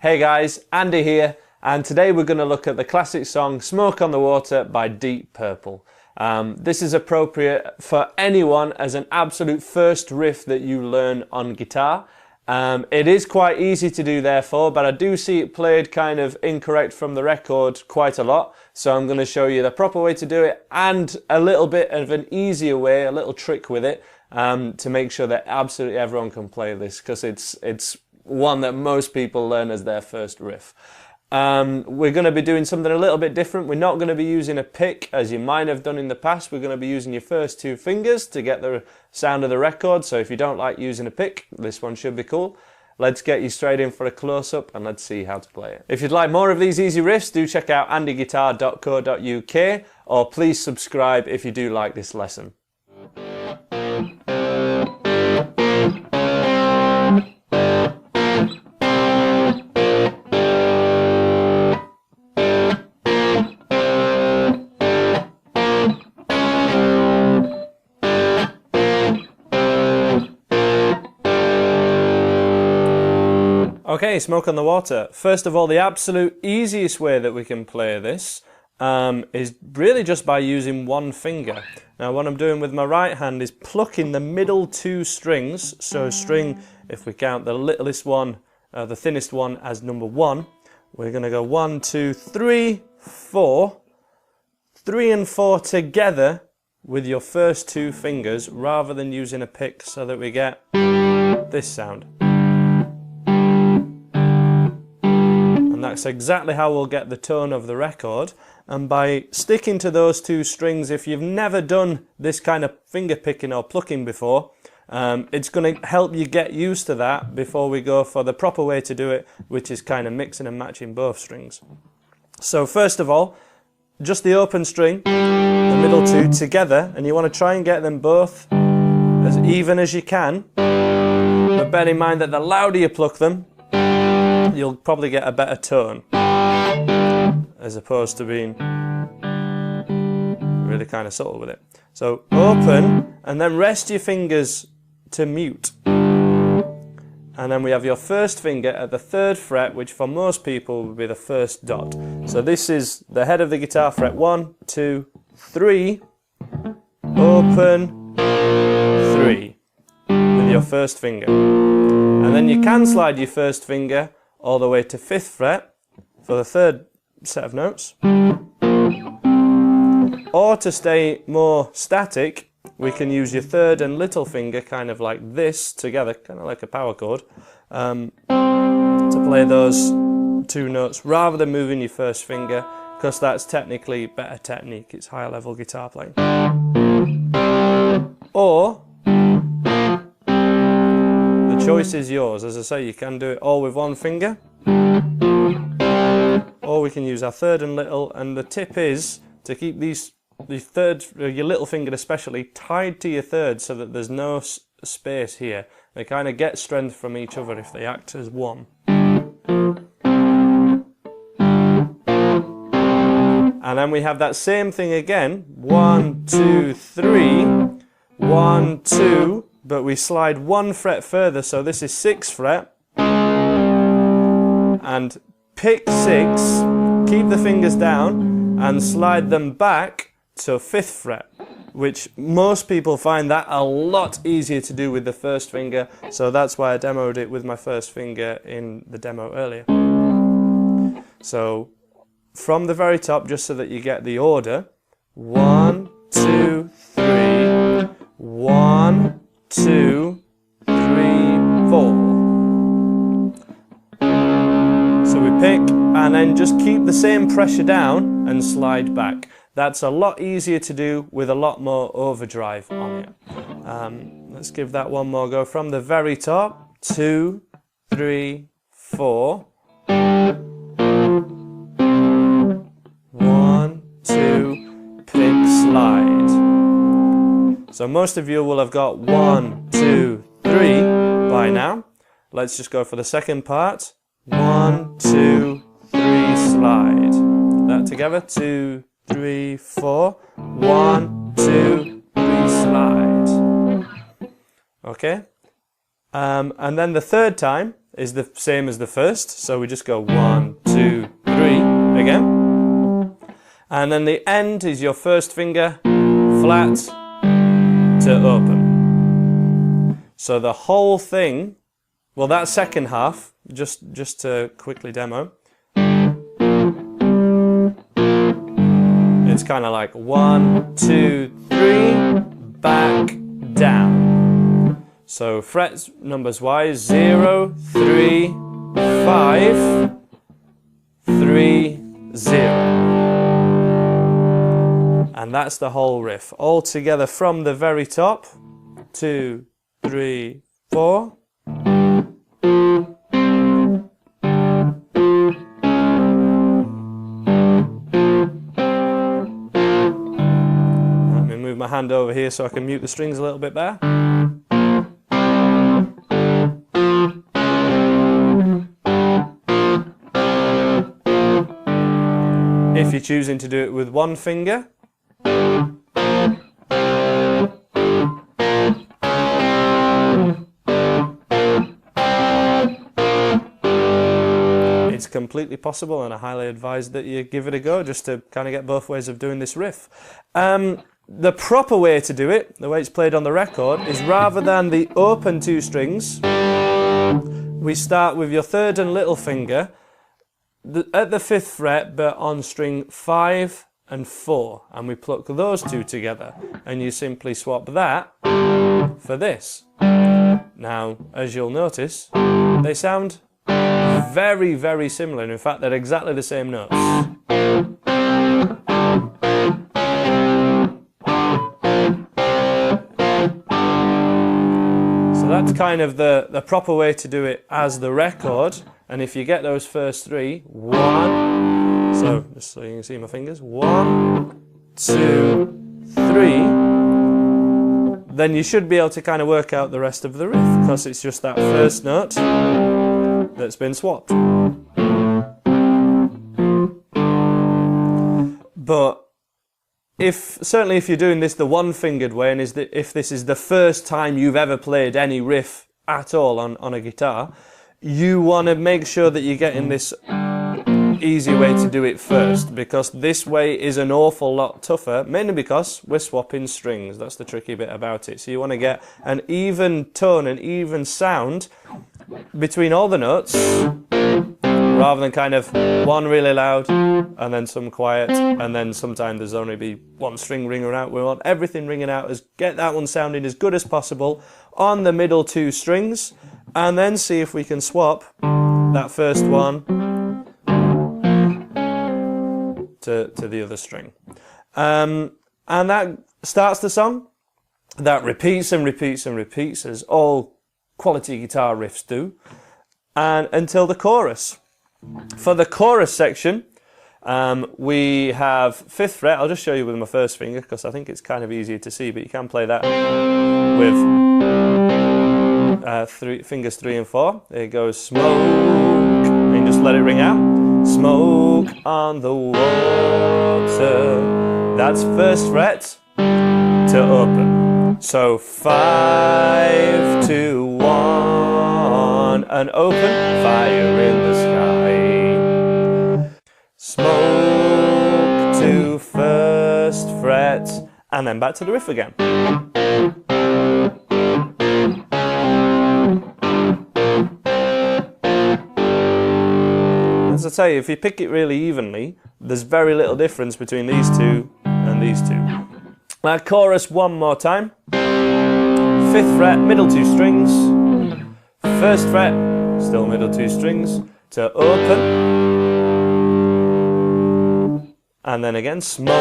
Hey guys, Andy here, and today we're going to look at the classic song Smoke on the Water by Deep Purple. This is appropriate for anyone as an absolute first riff that you learn on guitar. It is quite easy to do therefore, but I do see it played kind of incorrect from the record quite a lot. So I'm going to show you the proper way to do it and a little bit of an easier way, a little trick with it, to make sure that absolutely everyone can play this, because it's one that most people learn as their first riff. We're going to be doing something a little bit different. We're not going to be using a pick as you might have done in the past. We're going to be using your first two fingers to get the sound of the record. So if you don't like using a pick, this one should be cool. Let's get you straight in for a close-up and let's see how to play it. If you'd like more of these easy riffs, do check out andyguitar.co.uk, or please subscribe if you do like this lesson. Okay, Smoke on the Water. First of all, the absolute easiest way that we can play this is really just by using one finger. Now what I'm doing with my right hand is plucking the middle two strings. So string, if we count the littlest one, the thinnest one as number 1, we're going to go 1, 2, 3, 4. 3 and 4 together with your first two fingers rather than using a pick, so that we get this sound. And that's exactly how we'll get the tone of the record. And by sticking to those two strings, if you've never done this kind of finger picking or plucking before, it's going to help you get used to that before we go for the proper way to do it, which is kind of mixing and matching both strings. So first of all, just the open string, the middle two together, and you want to try and get them both as even as you can. But bear in mind that the louder you pluck them, you'll probably get a better tone, as opposed to being really kind of subtle with it. So open, and then rest your fingers to mute. And then we have your first finger at the 3rd fret, which for most people would be the first dot. So this is the head of the guitar, fret 1, 2, 3, open, 3, with your first finger. And then you can slide your first finger all the way to 5th fret for the 3rd set of notes. Or to stay more static, we can use your 3rd and little finger kind of like this together, kind of like a power chord, to play those two notes rather than moving your first finger, because that's technically better technique, it's higher level guitar playing. Or the choice is yours. As I say, you can do it all with one finger, or we can use our 3rd and little, and the tip is to keep the 3rd, your little finger especially, tied to your 3rd so that there's no space here. They kind of get strength from each other if they act as one. And then we have that same thing again, 1, 2, 3, 1, 2, but we slide 1 fret further, so this is 6th fret, and pick 6, keep the fingers down, and slide them back to 5th fret, which most people find that a lot easier to do with the first finger, so that's why I demoed it with my first finger in the demo earlier. So from the very top, just so that you get the order, 1, 2, 3, 1, 2, 3, 4. So we pick and then just keep the same pressure down and slide back. That's a lot easier to do with a lot more overdrive on it. Let's give that one more go from the very top. 2, 3, 4. 1, 2, pick, slide. So most of you will have got 1, 2, 3 by now. Let's just go for the second part. 1, 2, 3, slide. That together. 2, 3, 4. 1, 2, 3, slide. Okay. And then the third time, is the same as the first, so we just go 1, 2, 3 again. And then the end is your first finger flat to open. So the whole thing, well, that second half, just to quickly demo, it's kind of like 1, 2, 3, back, down. So frets numbers wise, 0, 3, 5, 3, 0. And that's the whole riff, all together from the very top. 2, 3, 4. Let me move my hand over here so I can mute the strings a little bit better. If you're choosing to do it with one finger, it's completely possible, and I highly advise that you give it a go just to kind of get both ways of doing this riff. The proper way to do it, the way it's played on the record, is rather than the open 2 strings, we start with your third and little finger at the 5th fret, but on string 5 and 4, and we pluck those 2 together, and you simply swap that for this. Now, as you'll notice, they sound very, very similar, and in fact they're exactly the same notes. So that's kind of the proper way to do it as the record. And if you get those first 3, 1, so just so you can see my fingers, 1, 2, 3, then you should be able to kind of work out the rest of the riff, because it's just that first note that's been swapped. But certainly if you're doing this the one-fingered way, and if this is the first time you've ever played any riff at all on a guitar, you want to make sure that you're getting this easy way to do it first, because this way is an awful lot tougher, mainly because we're swapping strings. That's the tricky bit about it. So you want to get an even tone, an even sound between all the notes, rather than kind of one really loud and then some quiet, and then sometimes there's only be one string ringing out. We want everything ringing out, get that one sounding as good as possible on the middle 2 strings, and then see if we can swap that first one to the other string. And that starts the song. That repeats and repeats and repeats, as all quality guitar riffs do, and until the chorus. For the chorus section, we have 5th fret. I'll just show you with my first finger, because I think it's kind of easier to see, but you can play that with fingers 3 and 4. There it goes, smoke, and just let it ring out. Smoke on the water. That's 1st fret to open. So 5, 2, 1, and open. Fire in the sky. Smoke to 1st fret, and then back to the riff again. As I say, if you pick it really evenly, there's very little difference between these 2 and these 2. Now, chorus one more time. 5th fret, middle 2 strings. 1st fret, still middle 2 strings to open. And then again, smoke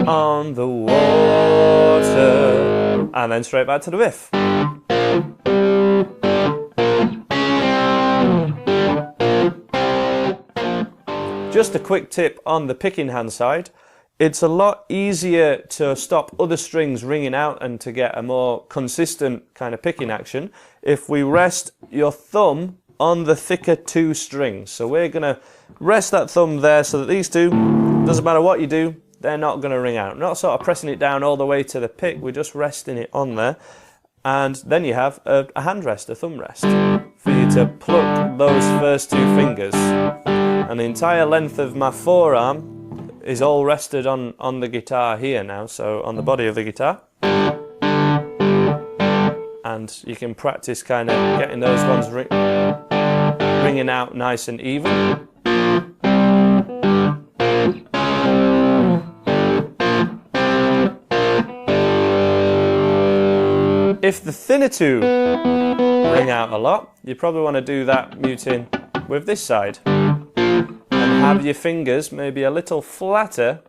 on the water. And then straight back to the riff. Just a quick tip on the picking hand side. It's a lot easier to stop other strings ringing out and to get a more consistent kind of picking action if we rest your thumb on the thicker 2 strings. So we're going to rest that thumb there so that these 2, doesn't matter what you do, they're not going to ring out. Not sort of pressing it down all the way to the pick, we're just resting it on there. And then you have a hand rest, a thumb rest, for you to pluck those first two fingers. And the entire length of my forearm is all rested on the guitar here now, so on the body of the guitar. And you can practice kind of getting those ones ringing out nice and even. If the thinner two ring out a lot, you probably want to do that muting with this side. And have your fingers maybe a little flatter.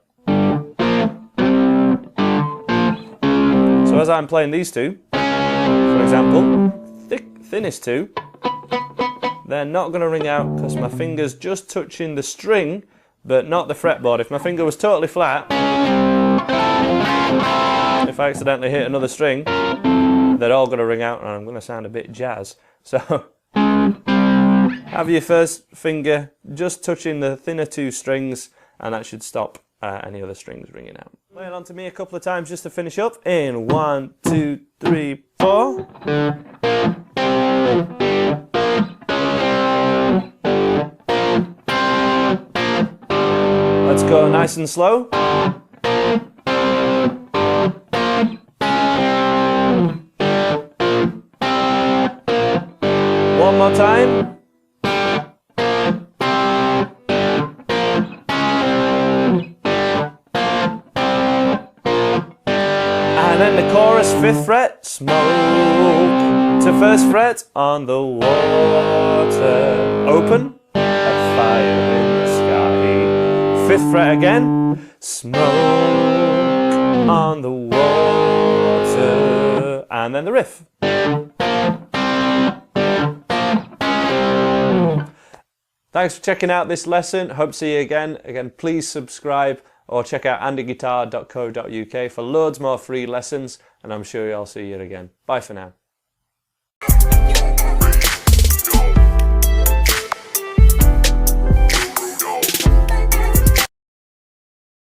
So as I'm playing these two, for example, thinnest two, they're not going to ring out because my finger's just touching the string, but not the fretboard. If my finger was totally flat, if I accidentally hit another string, they're all going to ring out and I'm going to sound a bit jazz. So have your first finger just touching the thinner two strings, and that should stop any other strings ringing out. Play it on to me a couple of times just to finish up. In 1, 2, 3, 4. Let's go nice and slow. One more time. And then the chorus, 5th fret, smoke to 1st fret on the water, open, a fire in the sky. 5th fret again, smoke on the water, and then the riff. Thanks for checking out this lesson. Hope to see you again. Again, please subscribe or check out andyguitar.co.uk for loads more free lessons, and I'm sure I'll see you again. Bye for now.